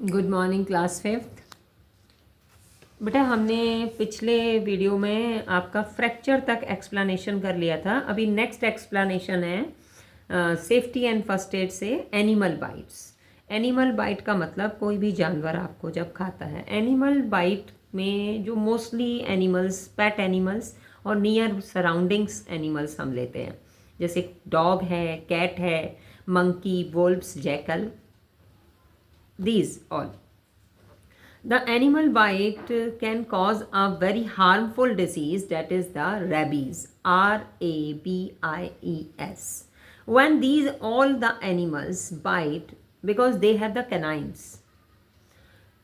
Good morning class fifth. बेटा हमने पिछले वीडियो में आपका फ्रैक्चर तक एक्सप्लेनेशन कर लिया था। अभी नेक्स्ट एक्सप्लेनेशन है सेफ्टी एंड फर्स्ट एड से एनिमल बाइट्स। एनिमल बाइट का मतलब कोई भी जानवर आपको जब खाता है। एनिमल बाइट में जो मोस्टली एनिमल्स, पेट एनिमल्स और नियर सराउंडिंग्स एनिमल्स हम लेते हैं, जैसे डॉग है, कैट है, monkey, wolves, jackal, these all. The animal bite can cause a very harmful disease, that is the rabies, rabies. When these all the animals bite, because they have the canines,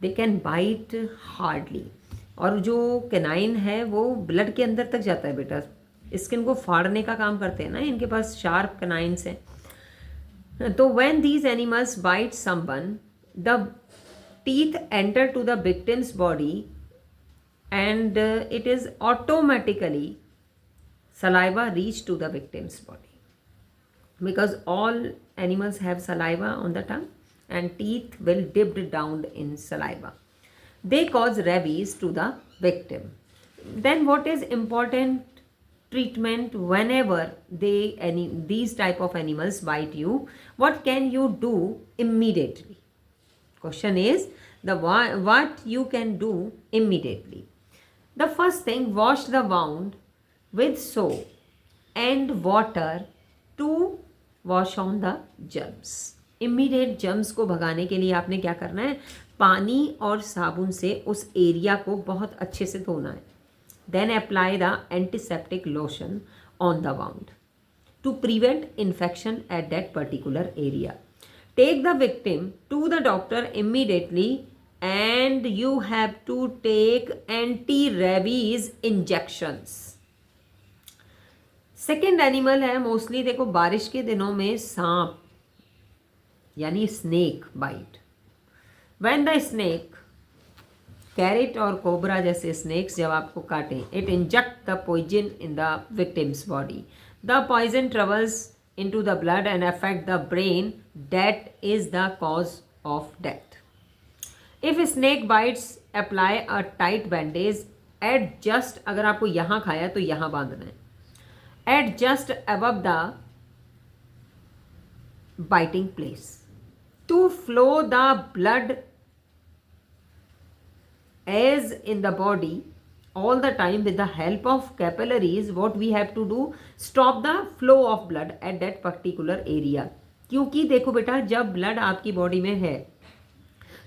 they can bite hardly. और जो canine है वो blood के अंदर तक जाता है बेटा, स्किन को फाड़ने का काम करते हैं ना, इनके पास शार्प कैनाइन्स हैं। तो when these animals bite someone, the teeth enter to the victim's body and it is automatically saliva reach to the victim's body, because all animals have saliva on the tongue and teeth will dipped down in saliva. They cause rabies to the victim. Then what is important treatment whenever these type of animals bite you? What can you do immediately? Question is what you can do immediately. The first thing, wash the wound with soap and water to wash on the germs. Immediate germs को भगाने के लिए आपने क्या करना है, पानी और साबुन से उस एरिया को बहुत अच्छे से धोना है. Then apply the antiseptic lotion on the wound to prevent infection at that particular area. Take the victim to the doctor immediately and you have to take anti-rabies injections. Second animal है, mostly देखो बारिश के दिनों में सांप यानी snake bite. When the snake, krait और cobra जैसे स्नेक्स जब आपको काटें, it inject the poison in the victim's body. The poison travels into the blood and affect the brain. That is the cause of death. If snake bites, apply a tight bandage at just, अगर आपको यहाँ खाया तो यहाँ बांधना है, at just above the biting place to flow the blood as in the body all the time with the help of capillaries. What we have to do, stop the flow of blood at that particular area. क्योंकि देखो बेटा, जब blood आपकी body में है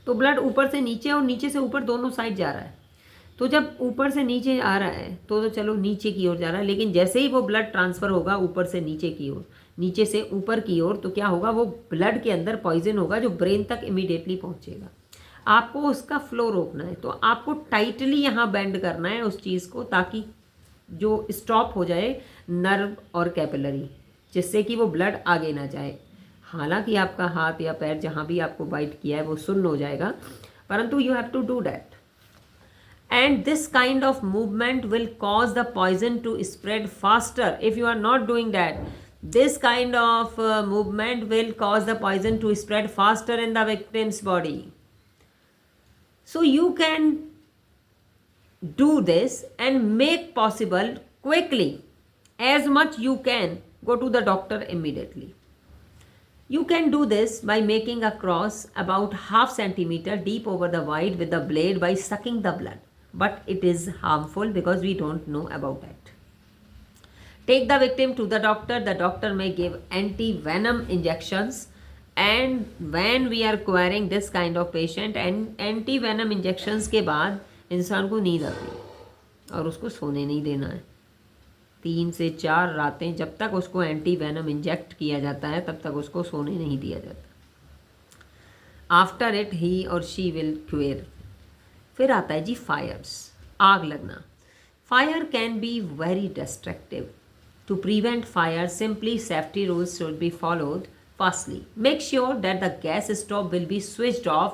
तो blood ऊपर से नीचे और नीचे से ऊपर दोनों साइड जा रहा है. तो जब ऊपर से नीचे आ रहा है तो चलो नीचे की ओर जा रहा है, लेकिन जैसे ही वो ब्लड ट्रांसफ़र होगा ऊपर से नीचे की ओर, नीचे से ऊपर की ओर, तो क्या होगा, वो ब्लड के अंदर पॉइजन होगा जो ब्रेन तक इमीडिएटली पहुंचेगा. आपको उसका फ्लो रोकना है तो आपको टाइटली यहाँ बेंड करना है उस चीज़ को, ताकि जो स्टॉप हो जाए नर्व और कैपिलरी, जिससे कि वो ब्लड आगे ना जाए. हालांकि आपका हाथ या पैर जहाँ भी आपको बाइट किया है वो सुन्न हो जाएगा, परंतु you have to do that. And this kind of movement will cause the poison to spread faster. If you are not doing that, this kind of movement will cause the poison to spread faster in the victim's body. So you can do this and make possible quickly as much you can go to the doctor immediately. You can do this by making a cross about half centimeter deep over the void with the blade by sucking the blood, but it is harmful because we don't know about it. Take the victim to the doctor. The doctor may give anti-venom injections. And when we are acquiring this kind of patient, and anti venom injections के बाद इंसान को नींद आती है और उसको सोने नहीं देना है. 3 से 4 रातें जब तक उसको एंटी वेनम इंजेक्ट किया जाता है तब तक उसको सोने नहीं दिया जाता. आफ्टर इट ही और शी विल क्वेर. फिर आता है जी फायर्स, आग लगना. Fire can be very destructive. To prevent fire, simply safety rules should be followed. Firstly, make sure that the gas stove will be switched off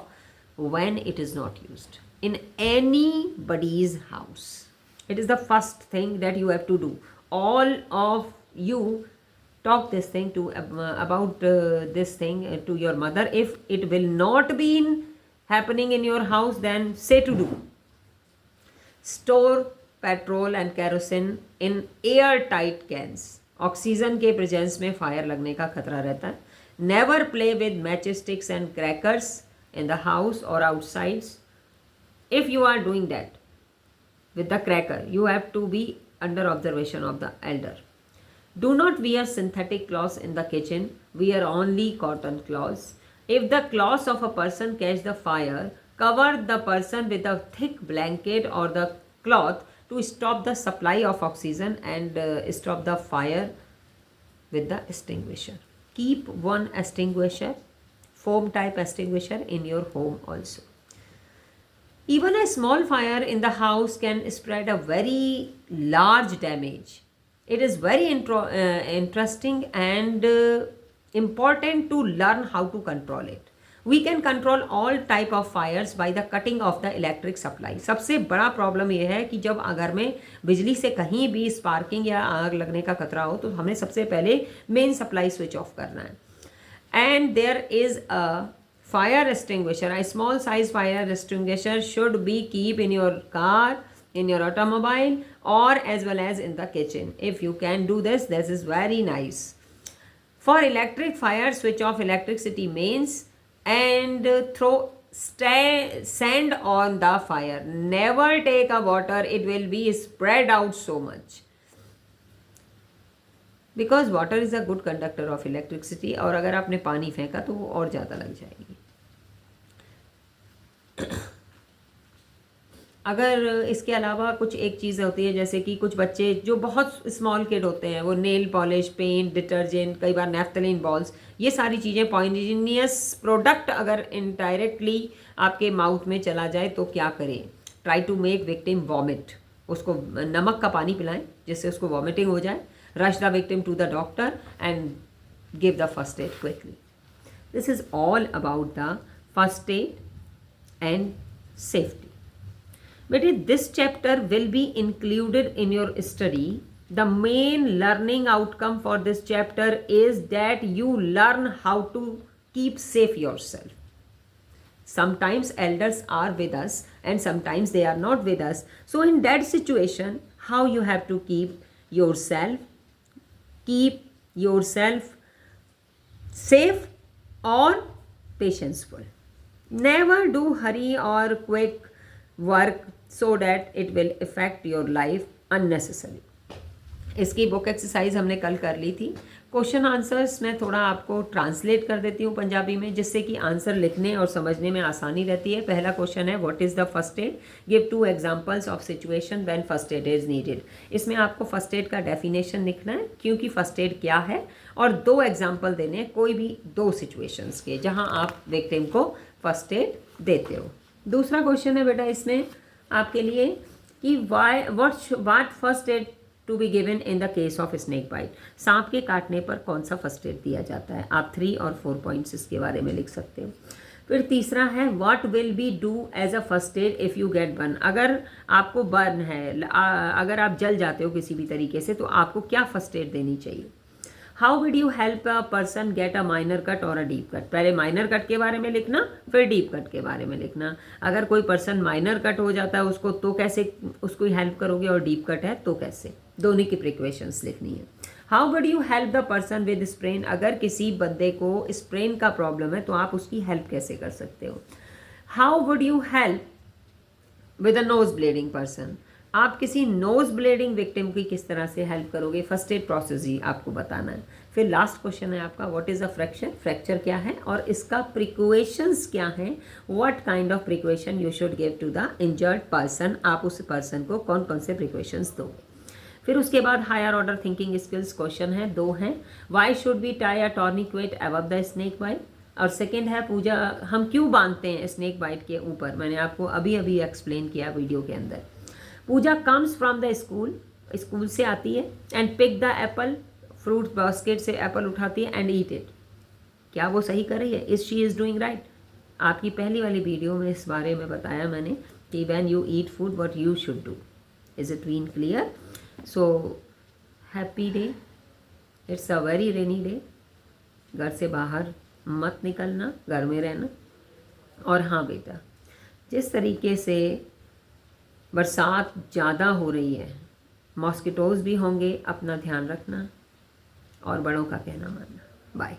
when it is not used in anybody's house. It is the first thing that you have to do. All of you talk this thing to about this thing to your mother. If it will not be in happening in your house, then say to do. Store petrol and kerosene in airtight cans. Oxygen के presence में fire लगने का खतरा रहता है. Never play with matchsticks and crackers in the house और outsides. If you are doing that with the cracker, you have to be under observation of the elder. Do not wear synthetic cloths in the kitchen. Wear only cotton cloths. If the clothes of a person catch the fire, cover the person with a thick blanket or the cloth to stop the supply of oxygen and stop the fire with the extinguisher. Keep one extinguisher, foam type extinguisher in your home also. Even a small fire in the house can spread a very large damage. It is very interesting and important to learn how to control it. We can control all type of fires by the cutting of the electric supply. सबसे बड़ा problem ये है कि जब अगर में बिजली से कहीं भी स्पार्किंग या आग लगने का खतरा हो तो हमें सबसे पहले मेन सप्लाई स्विच ऑफ करना है. And there is a fire extinguisher. A small size fire extinguisher should be keep in your car, in your automobile, or as well as in the kitchen. If you can do this, this is very nice. For electric fire, switch off electricity mains and throw sand on the fire. Never take a water, it will be spread out so much. Because water is a good conductor of electricity. और अगर आपने पानी फेंका तो वो और ज़्यादा लग जाएगी. अगर इसके अलावा कुछ एक चीज़ होती है जैसे कि कुछ बच्चे जो बहुत स्मॉल किड होते हैं वो नेल पॉलिश, पेंट, डिटर्जेंट, कई बार नेफ्थलीन बॉल्स, ये सारी चीज़ें पॉइजनियस प्रोडक्ट अगर इनडायरेक्टली आपके माउथ में चला जाए तो क्या करें. Try to make victim vomit. उसको नमक का पानी पिलाएं जिससे उसको वॉमिटिंग हो जाए. Rush the victim to the doctor and give the first aid quickly. This is all about the first aid and safety. But this chapter will be included in your study. The main learning outcome for this chapter is that you learn how to keep safe yourself. Sometimes elders are with us and sometimes they are not with us. So in that situation, how you have to keep yourself safe or patientful. Never do hurry or quick work so that it will affect your life unnecessarily. इसकी book exercise हमने कल कर ली थी. Question answers मैं थोड़ा आपको translate कर देती हूँ पंजाबी में जिससे कि आंसर लिखने और समझने में आसानी रहती है. पहला क्वेश्चन है what is the first aid. Give 2 examples of situation when first aid is needed. इसमें आपको फर्स्ट एड का डेफिनेशन लिखना है क्योंकि फर्स्ट एड क्या है और 2 एग्जाम्पल देने हैं कोई भी 2 सिचुएशंस के जहाँ आप विक्टिम को फर्स्ट एड देते हो. दूसरा क्वेश्चन है बेटा इसमें आपके लिए कि what first aid to be given in the case of snake bite. सांप के काटने पर कौन सा फर्स्ट एड दिया जाता है. आप 3 और 4 पॉइंट्स इसके बारे में लिख सकते हो. फिर तीसरा है what will be do as a first aid if you get burn. अगर आपको बर्न है, अगर आप जल जाते हो किसी भी तरीके से तो आपको क्या फर्स्ट एड देनी चाहिए. How would you help a person get a minor cut और अ डीप कट. पहले माइनर कट के बारे में लिखना फिर डीप कट के बारे में लिखना. अगर कोई पर्सन माइनर कट हो जाता है उसको तो कैसे उसको हेल्प करोगे और डीप कट है तो कैसे. दोनों की प्रिकॉशंस लिखनी है. How would you help the person with sprain. अगर किसी बंदे को स्प्रेन का प्रॉब्लम है तो आप उसकी हेल्प कैसे कर सकते हो. How would you help with a nose bleeding person. आप किसी नोज ब्लीडिंग विक्टिम की किस तरह से हेल्प करोगे. फर्स्ट एड प्रोसेस ही आपको बताना है. फिर लास्ट क्वेश्चन है आपका what is a fracture. Fracture क्या है और इसका प्रिकॉशंस क्या हैं. What kind of precaution you should give to the injured person. आप उस पर्सन को कौन कौन से प्रिकॉशंस दोगे. फिर उसके बाद higher order thinking skills question है 2 हैं. Why should be tie a tourniquet above the snake bite. और सेकेंड है पूजा हम क्यों बांधते हैं स्नेक बाइट के ऊपर. मैंने आपको अभी एक्सप्लेन किया वीडियो के अंदर. Pooja comes from the school से आती है and pick the apple. Fruit basket से एप्पल उठाती है एंड ईट इट. क्या वो सही कर रही है. Is she is doing right. आपकी पहली वाली वीडियो में इस बारे में बताया मैंने कि when you eat food what you should do. Is it been clear. So happy day. It's a very rainy day. घर से बाहर मत निकलना, घर में रहना. और हाँ बेटा, जिस तरीके से बरसात ज़्यादा हो रही है, मॉस्किटोज़ भी होंगे, अपना ध्यान रखना और बड़ों का कहना मानना। बाय।